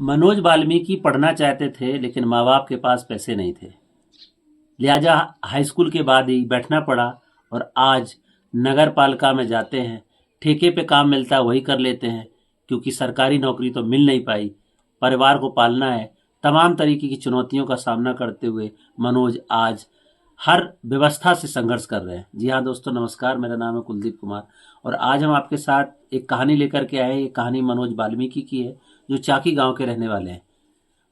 मनोज वाल्मीकि पढ़ना चाहते थे लेकिन माँ बाप के पास पैसे नहीं थे, लिहाजा हाई स्कूल के बाद ही बैठना पड़ा और आज नगर पालिका में जाते हैं। ठेके पे काम मिलता है वही कर लेते हैं, क्योंकि सरकारी नौकरी तो मिल नहीं पाई। परिवार को पालना है, तमाम तरीके की चुनौतियों का सामना करते हुए मनोज आज हर व्यवस्था से संघर्ष कर रहे हैं। जी हाँ दोस्तों, नमस्कार, मेरा नाम है कुलदीप कुमार और आज हम आपके साथ एक कहानी लेकर के आए हैं। ये कहानी मनोज वाल्मीकि की है, जो चाकी गांव के रहने वाले हैं।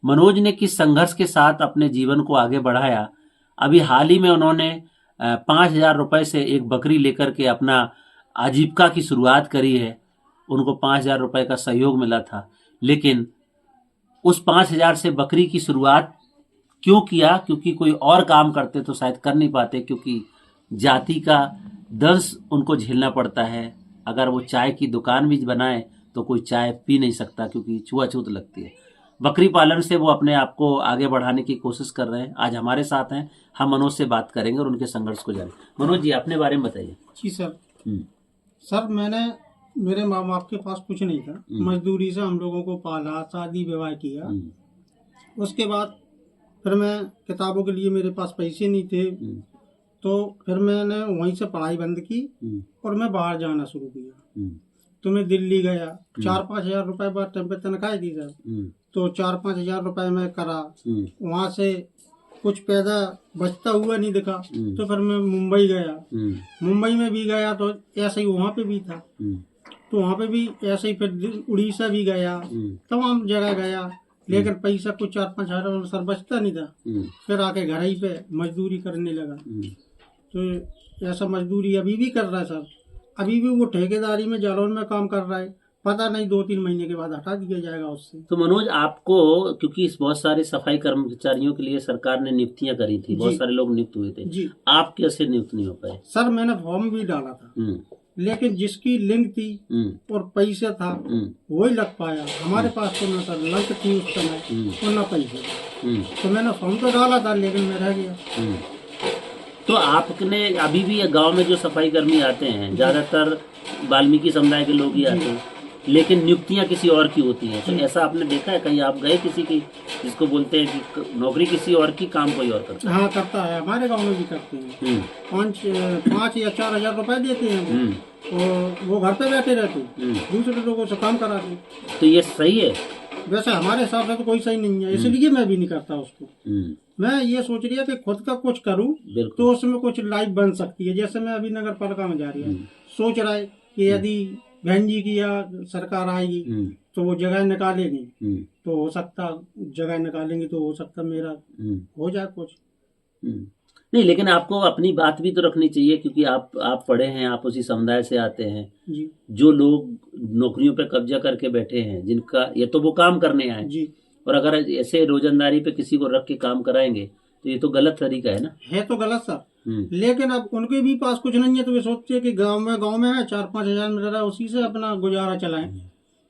मनोज ने किस संघर्ष के साथ अपने जीवन को आगे बढ़ाया। अभी हाल ही में उन्होंने 5,000 रुपए से एक बकरी लेकर के अपना आजीविका की शुरुआत करी है। उनको 5,000 रुपए का सहयोग मिला था, लेकिन उस 5,000 से बकरी की शुरुआत क्यों किया? क्योंकि कोई और काम करते तो शायद कर नहीं पाते, क्योंकि जाति का दंश उनको झेलना पड़ता है। अगर वो चाय की दुकान भी बनाए तो कोई चाय पी नहीं सकता, क्योंकि छुआछूत लगती है। बकरी पालन से वो अपने आप को आगे बढ़ाने की कोशिश कर रहे हैं। आज हमारे साथ हैं, हम मनोज से बात करेंगे और उनके संघर्ष को जानेंगे। मनोज जी, अपने बारे में बताइए। जी सर। सर, मेरे माँ बाप के पास कुछ नहीं था, मजदूरी से हम लोगों को पाला, शादी विवाह किया। उसके बाद फिर मैं किताबों के लिए मेरे पास पैसे नहीं थे, तो फिर मैंने वहीं से पढ़ाई बंद की और मैं बाहर जाना शुरू किया। तो मैं दिल्ली गया, 4-5 हजार रुपए बाद तनख्वाह थी सर, तो 4-5 हजार रुपए मैं करा। वहाँ से कुछ पैसा बचता हुआ नहीं दिखा, तो फिर मैं मुंबई गया। मुंबई में भी गया तो ऐसे ही वहाँ पे भी था, तो वहाँ पे भी ऐसे ही। फिर उड़ीसा भी गया, तमाम जगह गया, लेकिन पैसा कुछ 4-5 हजार सर बचता नहीं था। फिर आके घर ही पे मजदूरी करने लगा। तो ऐसा मजदूरी अभी भी कर रहा है सर। अभी भी वो ठेकेदारी में जालौन में काम कर रहा है, पता नहीं 2-3 महीने के बाद हटा दिया जाएगा उससे। तो मनोज, आपको क्योंकि इस बहुत सारे सफाई कर्मचारियों के लिए सरकार ने नियुक्तियां करी थी, बहुत सारे लोग नियुक्त हुए थे जी। आप कैसे नियुक्त नहीं हो पाए? सर, मैंने फॉर्म भी डाला था, लेकिन जिसकी लिंक थी और पैसा था वही लग पाया। हमारे पास तो ना सर लिंक थी उस समय और ना पैसा, तो मैंने फॉर्म तो डाला था लेकिन मैं रह गया। तो आपने अभी भी गांव में जो सफाई कर्मी आते हैं, ज्यादातर वाल्मीकि समुदाय के लोग ही आते हैं, लेकिन नियुक्तियां किसी और की होती हैं। तो ऐसा आपने देखा है कहीं? आप गए किसी की, जिसको बोलते हैं कि नौकरी किसी और की, काम कोई और करता है? हाँ, करता है, हमारे गांव में भी करते हैं। 5 या 4 हजार रुपए देते हैं और वो घर पे बैठे रहते, दूसरे लोगों से काम कराते। तो ये सही है? वैसे हमारे हिसाब से तो कोई सही नहीं है, इसलिए मैं भी नहीं करता उसको। मैं ये सोच रही है कि खुद का कुछ करूं तो उसमें कुछ लाइफ बन सकती है। जैसे मैं अभी नगर पालिका में जा रही हूँ, सोच रहा है कि यदि बहन जी की या सरकार आएगी तो वो जगह निकालेगी, तो हो सकता जगह निकालेंगे तो हो सकता मेरा हो जाए कुछ। नहीं, लेकिन आपको अपनी बात भी तो रखनी चाहिए, क्योंकि आप पढ़े हैं, आप उसी समुदाय से आते हैं जी। जो लोग नौकरियों पे कब्जा करके बैठे हैं, जिनका ये तो वो काम करने आए जी, और अगर ऐसे रोजंदारी पे किसी को रख के काम कराएंगे तो ये तो गलत तरीका है ना। है तो गलत सर, लेकिन अब उनके भी पास कुछ नहीं है, तो वे सोचते हैं कि गांव में है, 4-5 हजार मिल रहा है, उसी से अपना गुजारा चलाएं।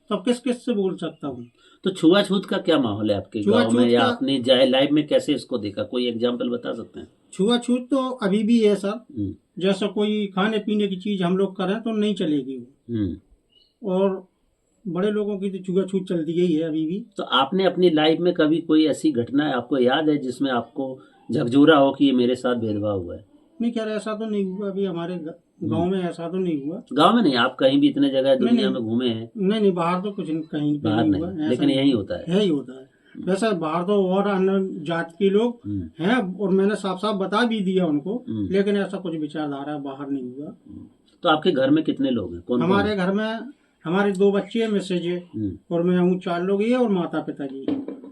तो अब किस से बोल सकता हूँ? तो छुआछूत का क्या माहौल है आपके गांव में, या आपने लाइफ में कैसे इसको देखा? कोई एग्जाम्पल बता सकते हैं? छुआछूत तो अभी भी है सर। जैसा कोई खाने पीने की चीज हम लोग करें तो नहीं चलेगी वो, और बड़े लोगों की तो छुआछूत चलती ही है अभी भी। तो आपने अपनी लाइफ में कभी कोई ऐसी घटना आपको याद है जिसमें आपको झकझोरा हो कि ये मेरे साथ भेदभाव हुआ है? नहीं खैर, ऐसा तो नहीं हुआ अभी हमारे गांव में, ऐसा तो नहीं हुआ। गांव में नहीं, आप कहीं भी इतने जगह दुनिया में घूमे हैं? नहीं, बाहर तो कुछ कहीं बाहर नहीं हुआ, लेकिन यही होता है, यही होता है। वैसे बाहर तो और अन्य जात के लोग हैं, और मैंने साफ साफ बता भी दिया उनको, लेकिन ऐसा कुछ विचारधारा बाहर नहीं हुआ। तो आपके घर में कितने लोग हैं? कौन? हमारे घर में हमारे 2 बच्चे हैं, मिसेज है, और मैं हूँ, 4 लोग ही है, और माता पिता जी।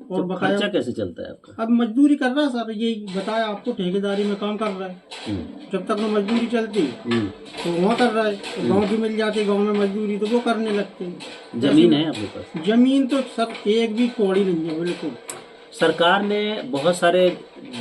और तो खर्चा कैसे चलता है आपका? अब मजदूरी कर रहा है सर, यही बताया आपको, ठेकेदारी में काम कर रहा है। जब तक वो मजदूरी चलती तो वहाँ कर रहा है, तो गाँव की मिल जाती, गाँव में मजदूरी तो वो करने लगते। जमीन है आपके पास? जमीन तो सर एक भी कौड़ी नहीं है, बिल्कुल। सरकार ने बहुत सारे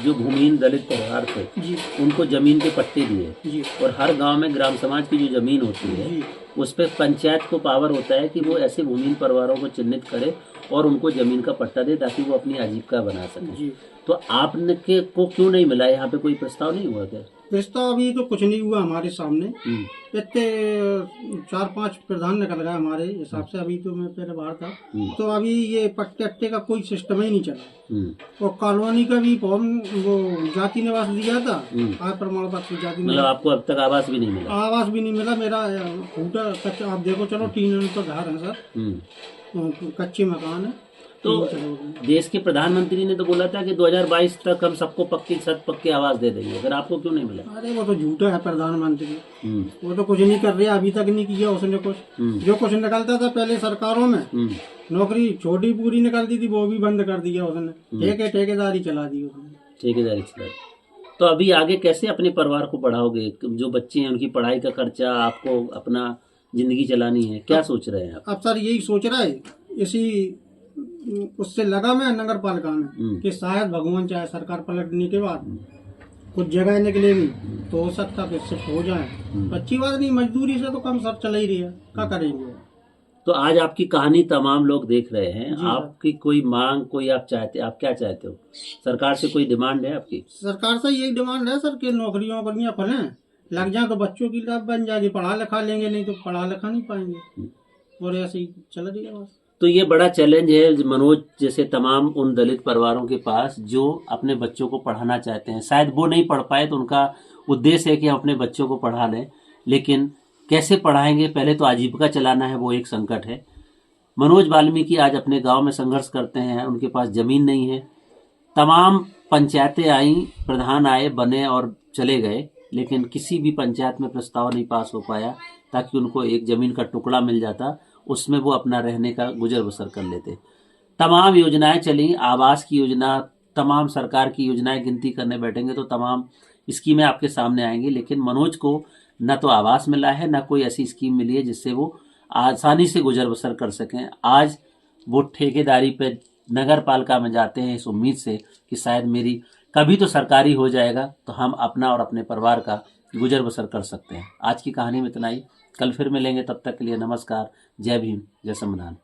जो भूमिहीन दलित परिवार थे जी, उनको जमीन के पट्टे दिए जी, और हर गांव में ग्राम समाज की जो जमीन होती है उस पर पंचायत को पावर होता है कि वो ऐसे भूमिहीन परिवारों को चिन्हित करे और उनको जमीन का पट्टा दे, ताकि वो अपनी आजीविका बना सके। तो आपने को क्यों नहीं मिला? यहाँ पे कोई प्रस्ताव नहीं हुआ क्या? प्रस्ताव अभी तो कुछ नहीं हुआ हमारे सामने। इतने 4-5 प्रधान निकल गए हमारे हिसाब से। अभी तो मैं पहले बाहर था, तो अभी ये पट्टे अट्टे का कोई सिस्टम ही नहीं चला। और कॉलोनी का भी फॉर्म वो जाति निवास दिया था, आय प्रमाण पत्र जाति मतलब निवास, आपको अब तक आवास भी नहीं मिला? आवास भी नहीं मिला। मेरा फूटा कच्चा, आप देखो चलो 3 तो घर है सर, कच्चे मकान है। तो देश के प्रधानमंत्री ने तो बोला था कि 2022 तक हम सबको पक्के आवास दे देंगे, फिर आपको क्यों नहीं मिला? अरे वो तो झूठा है प्रधानमंत्री, वो तो कुछ नहीं कर रहे, अभी तक नहीं किया उसने कुछ। जो कुछ निकलता था पहले सरकारों में, नौकरी छोटी पूरी निकलती थी, वो भी बंद कर दिया उसने। ठेकेदारी चला दी उसने, ठेकेदारी चला दी। तो अभी आगे कैसे अपने परिवार को पढ़ाओगे? जो बच्चे हैं उनकी पढ़ाई का खर्चा, आपको अपना जिंदगी चलानी है, क्या सोच रहे हैं आप? अब सर यही सोच रहा है, इसी उससे लगा मैं नगर पालिका में कि शायद भगवान चाहे सरकार पलटने के बाद कुछ जगह निकले भी तो हो सकता है शिफ्ट हो जाए। अच्छी बात नहीं, मजदूरी से तो कम सर चल ही रही है, क्या करेंगे। तो आज आपकी कहानी तमाम लोग देख रहे हैं, आपकी कोई मांग, कोई आप क्या चाहते हो? सरकार से कोई डिमांड है आपकी? सरकार से यही डिमांड है सर कि नौकरियां खुलें, लग जाए तो बच्चों की लाभ बन जाएगी, पढ़ा लिखा लेंगे, नहीं तो पढ़ा लिखा नहीं पाएंगे, और ऐसे ही चल रही है बस। तो ये बड़ा चैलेंज है मनोज जैसे तमाम उन दलित परिवारों के पास जो अपने बच्चों को पढ़ाना चाहते हैं। शायद वो नहीं पढ़ पाए तो उनका उद्देश्य है कि हम अपने बच्चों को पढ़ा लें, लेकिन कैसे पढ़ाएंगे? पहले तो आजीविका चलाना है, वो एक संकट है। मनोज वाल्मीकि आज अपने गांव में संघर्ष करते हैं, उनके पास जमीन नहीं है। तमाम पंचायतें आई, प्रधान आए, बने और चले गए, लेकिन किसी भी पंचायत में प्रस्ताव नहीं पास हो पाया ताकि उनको एक जमीन का टुकड़ा मिल जाता, उसमें वो अपना रहने का गुजर बसर कर लेते। तमाम योजनाएं चली, आवास की योजना, तमाम सरकार की योजनाएं गिनती करने बैठेंगे तो तमाम स्कीमें आपके सामने आएंगी, लेकिन मनोज को न तो आवास मिला है, न कोई ऐसी स्कीम मिली है जिससे वो आसानी से गुजर बसर कर सकें। आज वो ठेकेदारी पे नगर पालिका में जाते हैं इस उम्मीद से कि शायद मेरी कभी तो सरकारी हो जाएगा तो हम अपना और अपने परिवार का गुजर बसर कर सकते हैं। आज की कहानी में इतना ही, कल फिर मिलेंगे, तब तक के लिए नमस्कार, जय भीम, जय संविधान।